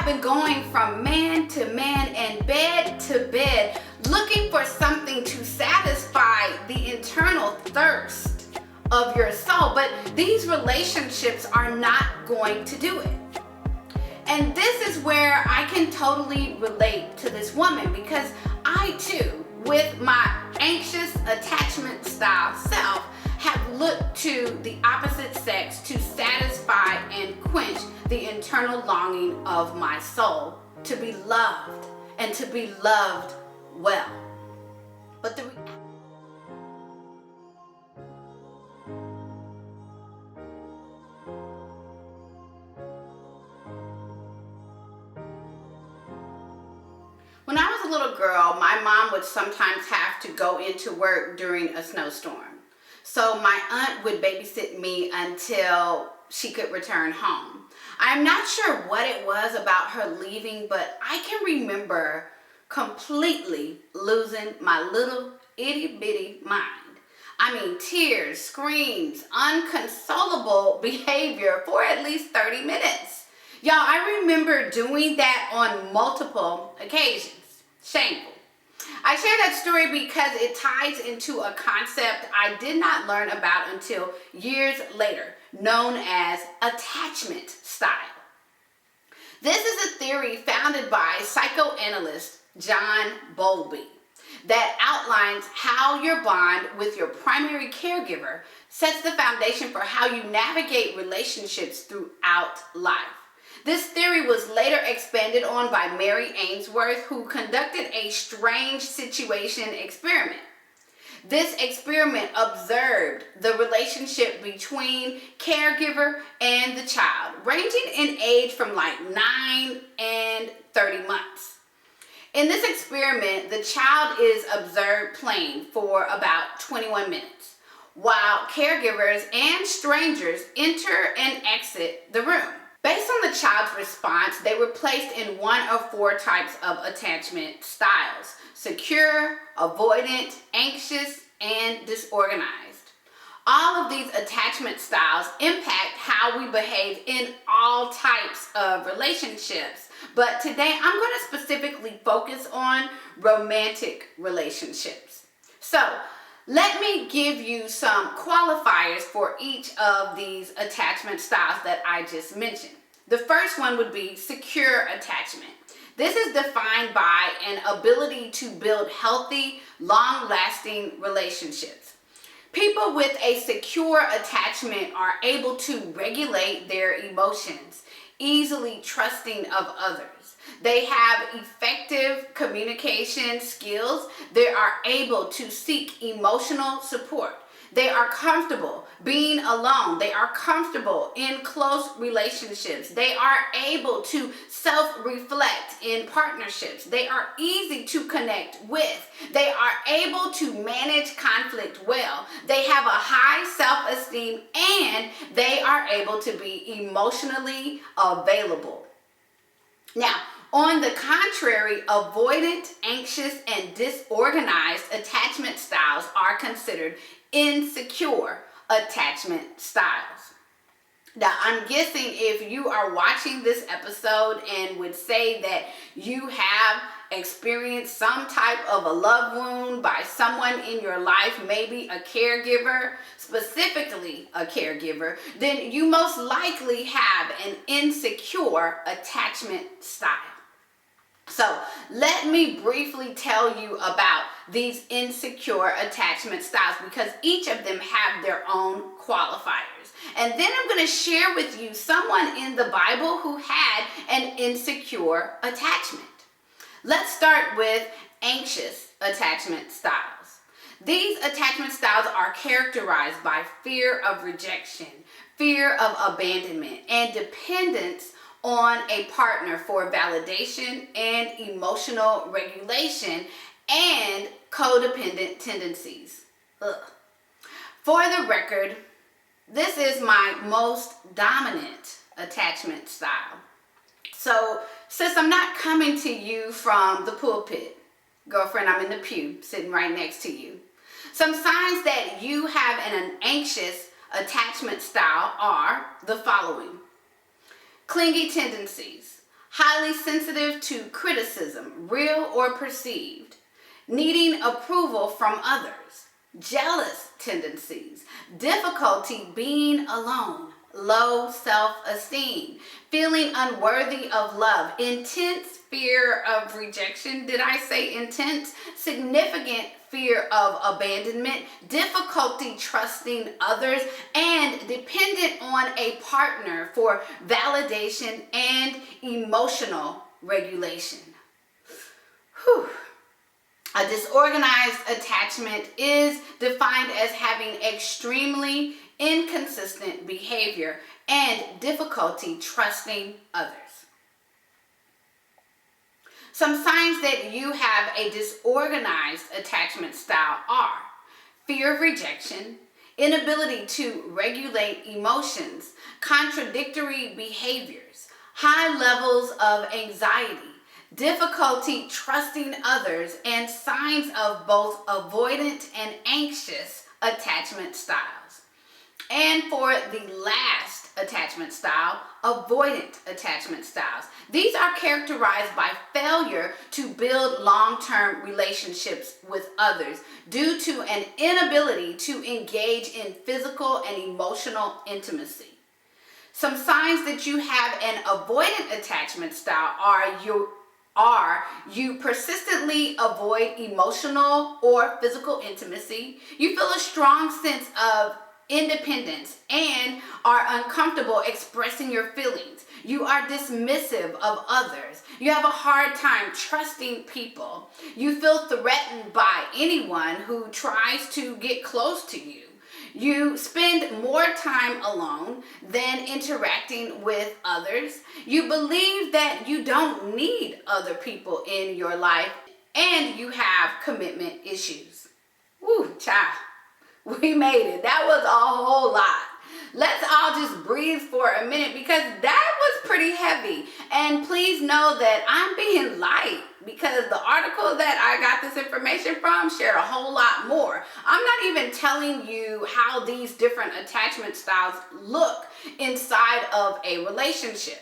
have been going from man to man and bed to bed, looking for something to satisfy the internal thirst of your soul, but these relationships are not going to do it. And this is where I can totally relate to this woman, because I too, with my anxious attachment style self, have looked to the opposite sex to satisfy and quench the internal longing of my soul to be loved and to be loved well. But when I was a little girl, my mom would sometimes have to go into work during a snowstorm. So my aunt would babysit me until she could return home. I'm not sure what it was about her leaving, but I can remember completely losing my little itty bitty mind. I mean, tears, screams, unconsolable behavior for at least 30 minutes. Y'all, I remember doing that on multiple occasions. Shameful. I share that story because it ties into a concept I did not learn about until years later, known as attachment style. This is a theory founded by psychoanalyst John Bowlby that outlines how your bond with your primary caregiver sets the foundation for how you navigate relationships throughout life. This theory was later expanded on by Mary Ainsworth, who conducted a strange situation experiment. This experiment observed the relationship between caregiver and the child, ranging in age from like 9 and 30 months. In this experiment, the child is observed playing for about 21 minutes, while caregivers and strangers enter and exit the room. Based on the child's response, they were placed in one of 4 types of attachment styles: secure, avoidant, anxious, and disorganized. All of these attachment styles impact how we behave in all types of relationships. But today I'm going to specifically focus on romantic relationships. So let me give you some qualifiers for each of these attachment styles that I just mentioned. The first one would be secure attachment. This is defined by an ability to build healthy, long-lasting relationships. People with a secure attachment are able to regulate their emotions, easily trusting of others. They have effective communication skills. They are able to seek emotional support. They are comfortable being alone. They are comfortable in close relationships. They are able to self-reflect in partnerships. They are easy to connect with. They are able to manage conflict well. They have a high self-esteem, and they are able to be emotionally available. Now, on the contrary, avoidant, anxious, and disorganized attachment styles are considered insecure attachment styles. Now, I'm guessing if you are watching this episode and would say that you have experienced some type of a love wound by someone in your life, maybe a caregiver, specifically a caregiver, then you most likely have an insecure attachment style. So let me briefly tell you about these insecure attachment styles, because each of them have their own qualifiers. And then I'm going to share with you someone in the Bible who had an insecure attachment. Let's start with anxious attachment styles. These attachment styles are characterized by fear of rejection, fear of abandonment, and dependence on a partner for validation and emotional regulation, and codependent tendencies. Ugh. For the record, this is my most dominant attachment style. So, sis, I'm not coming to you from the pulpit. Girlfriend, I'm in the pew, sitting right next to you. Some signs that you have an anxious attachment style are the following: clingy tendencies, highly sensitive to criticism, real or perceived, needing approval from others, jealous tendencies, difficulty being alone, low self-esteem, feeling unworthy of love, intense fear of rejection. Did I say intense? Significant fear of abandonment, difficulty trusting others, and dependent on a partner for validation and emotional regulation. Whew. A disorganized attachment is defined as having extremely inconsistent behavior and difficulty trusting others. Some signs that you have a disorganized attachment style are fear of rejection, inability to regulate emotions, contradictory behaviors, high levels of anxiety, difficulty trusting others, and signs of both avoidant and anxious attachment styles. And for the last attachment style, avoidant attachment styles. These are characterized by failure to build long-term relationships with others due to an inability to engage in physical and emotional intimacy. Some signs that you have an avoidant attachment style are you persistently avoid emotional or physical intimacy. You feel a strong sense of independence and are uncomfortable expressing your feelings. You are dismissive of others. You have a hard time trusting people. You feel threatened by anyone who tries to get close to you. You spend more time alone than interacting with others. You believe that you don't need other people in your life, and you have commitment issues. Woo, child. We made it. That was a whole lot. Let's all just breathe for a minute because that was pretty heavy. And please know that I'm being light because the article that I got this information from shared a whole lot more. I'm not even telling you how these different attachment styles look inside of a relationship.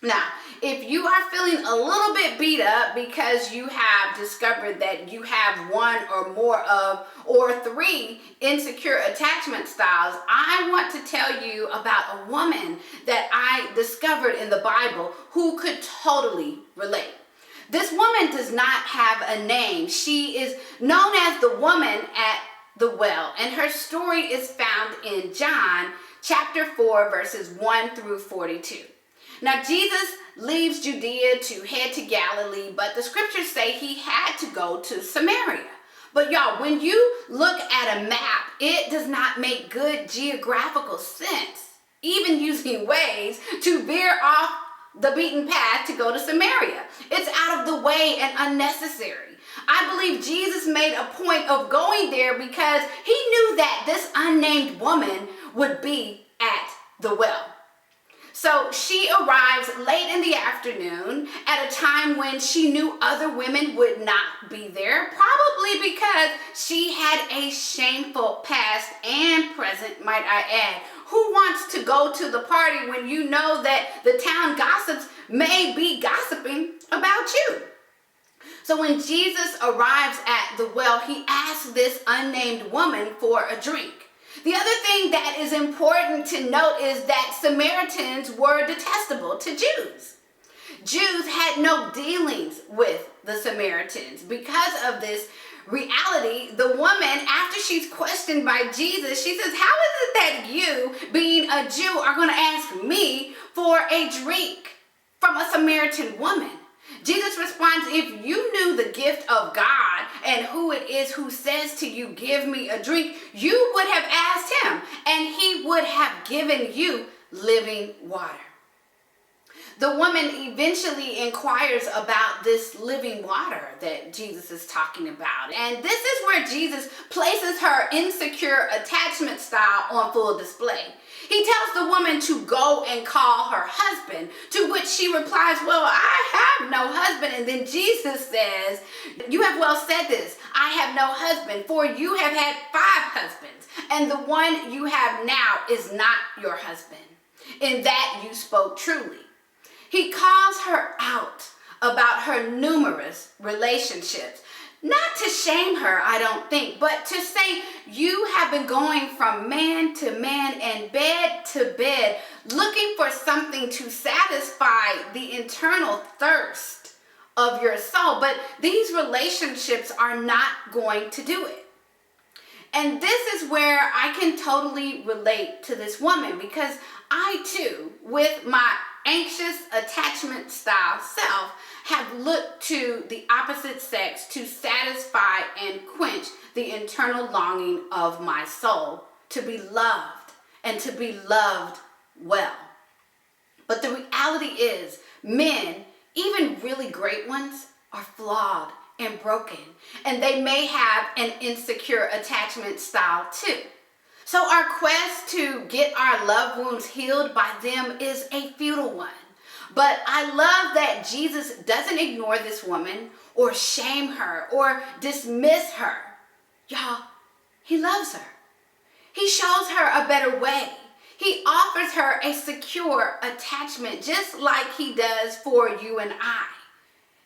Now, if you are feeling a little bit beat up because you have discovered that you have one or more of or three insecure attachment styles, I want to tell you about a woman that I discovered in the Bible who could totally relate. This woman does not have a name. She is known as the woman at the well, and her story is found in John chapter 4, verses 1 through 42. Now, Jesus leaves Judea to head to Galilee, but the scriptures say he had to go to Samaria. But y'all, when you look at a map, it does not make good geographical sense, even using Waze, to veer off the beaten path to go to Samaria. It's out of the way and unnecessary. I believe Jesus made a point of going there because he knew that this unnamed woman would be at the well. So she arrives late in the afternoon at a time when she knew other women would not be there, probably because she had a shameful past and present, might I add. Who wants to go to the party when you know that the town gossips may be gossiping about you? So when Jesus arrives at the well, he asks this unnamed woman for a drink. The other thing that is important to note is that Samaritans were detestable to Jews. Jews had no dealings with the Samaritans. Because of this reality, the woman, after she's questioned by Jesus, she says, how is it that you, being a Jew, are going to ask me for a drink from a Samaritan woman? Jesus responds, if you knew the gift of God and who it is who says to you, give me a drink, you would have asked him, and he would have given you living water. The woman eventually inquires about this living water that Jesus is talking about. And this is where Jesus places her insecure attachment style on full display. He tells the woman to go and call her husband, to which she replies, well, I have no husband. And then Jesus says, you have well said this, I have no husband, for you have had 5 husbands, and the one you have now is not your husband. In that you spoke truly. He calls her about her numerous relationships. Not to shame her, I don't think, but to say you have been going from man to man and bed to bed, looking for something to satisfy the internal thirst of your soul. But these relationships are not going to do it. And this is where I can totally relate to this woman, because I too, with my anxious attachment style self, have looked to the opposite sex to satisfy and quench the internal longing of my soul to be loved and to be loved well. But the reality is, men, even really great ones, are flawed and broken, and they may have an insecure attachment style too. So our quest to get our love wounds healed by them is a futile one. But I love that Jesus doesn't ignore this woman or shame her or dismiss her. Y'all, he loves her. He shows her a better way. He offers her a secure attachment, just like he does for you and I.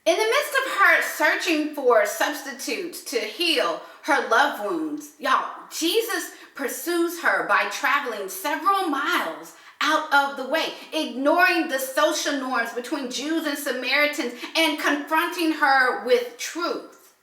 In the midst of her searching for substitutes to heal her love wounds, y'all, Jesus pursues her by traveling several miles out of the way, ignoring the social norms between Jews and Samaritans and confronting her with truth.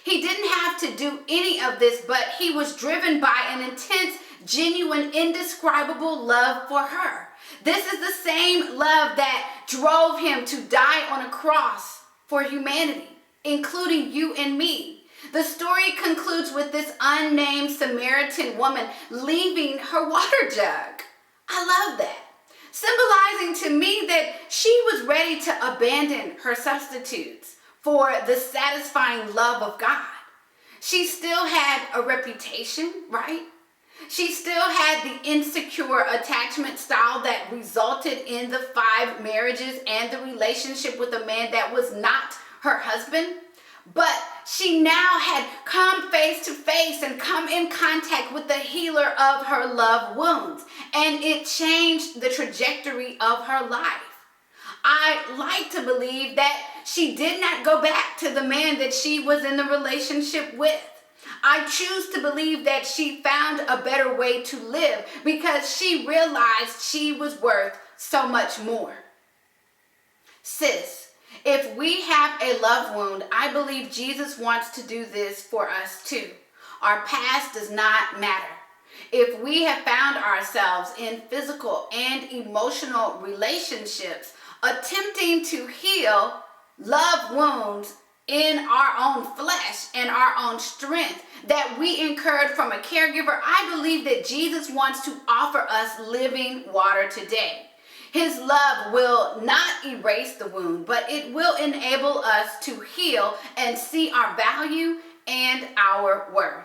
He didn't have to do any of this, but he was driven by an intense, genuine, indescribable love for her. This is the same love that drove him to die on a cross for humanity, including you and me. The story concludes with this unnamed Samaritan woman leaving her water jug. I love that. Symbolizing to me that she was ready to abandon her substitutes for the satisfying love of God. She still had a reputation, right? She still had the insecure attachment style that resulted in the 5 marriages and the relationship with a man that was not her husband. But she now had come face to face and come in contact with the healer of her love wounds, and it changed the trajectory of her life. I like to believe that she did not go back to the man that she was in the relationship with. I choose to believe that she found a better way to live because she realized she was worth so much more. Sis, if we have a love wound, I believe Jesus wants to do this for us too. Our past does not matter. If we have found ourselves in physical and emotional relationships attempting to heal love wounds in our own flesh and our own strength that we incurred from a caregiver, I believe that Jesus wants to offer us living water today. His love will not erase the wound, but it will enable us to heal and see our value and our worth.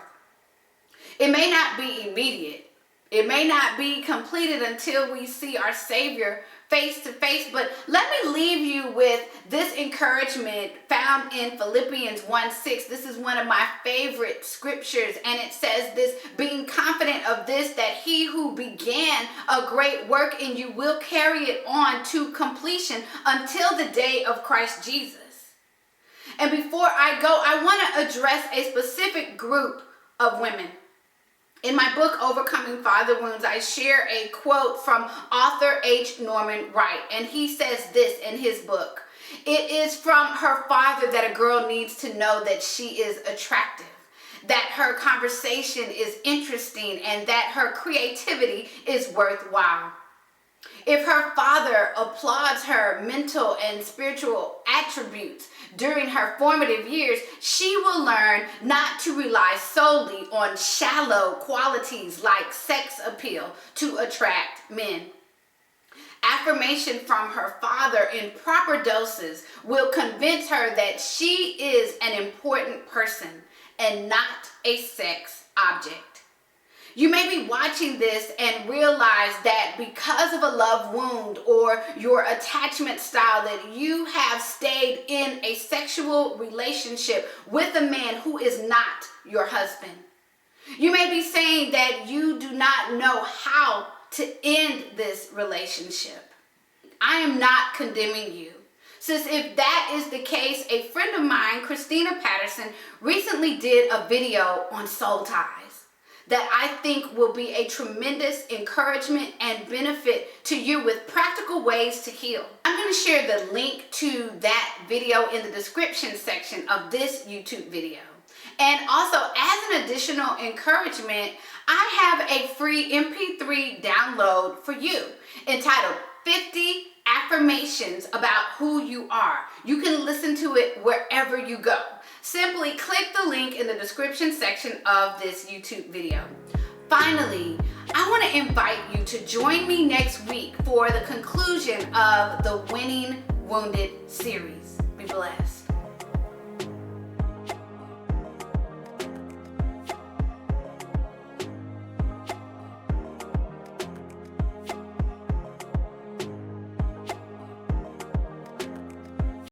It may not be immediate. It may not be completed until we see our Savior face to face, but let me leave you with this encouragement found in Philippians 1:6. This is one of my favorite scriptures, and it says this: being confident of this, that he who began a great work in you will carry it on to completion until the day of Christ Jesus. And before I go, I want to address a specific group of women. In my book, Overcoming Father Wounds, I share a quote from author H. Norman Wright, and he says this in his book: it is from her father that a girl needs to know that she is attractive, that her conversation is interesting, and that her creativity is worthwhile. If her father applauds her mental and spiritual attributes during her formative years, she will learn not to rely solely on shallow qualities like sex appeal to attract men. Affirmation from her father in proper doses will convince her that she is an important person and not a sex object. You may be watching this and realize that because of a love wound or your attachment style that you have stayed in a sexual relationship with a man who is not your husband. You may be saying that you do not know how to end this relationship. I am not condemning you. Since if that is the case, a friend of mine, Christina Patterson, recently did a video on soul ties that I think will be a tremendous encouragement and benefit to you with practical ways to heal. I'm going to share the link to that video in the description section of this YouTube video. And also, as an additional encouragement, I have a free MP3 download for you entitled 50 Affirmations About Who You Are. You can listen to it wherever you go. Simply click the link in the description section of this YouTube video. Finally, I want to invite you to join me next week for the conclusion of the Winning Wounded series. Be blessed.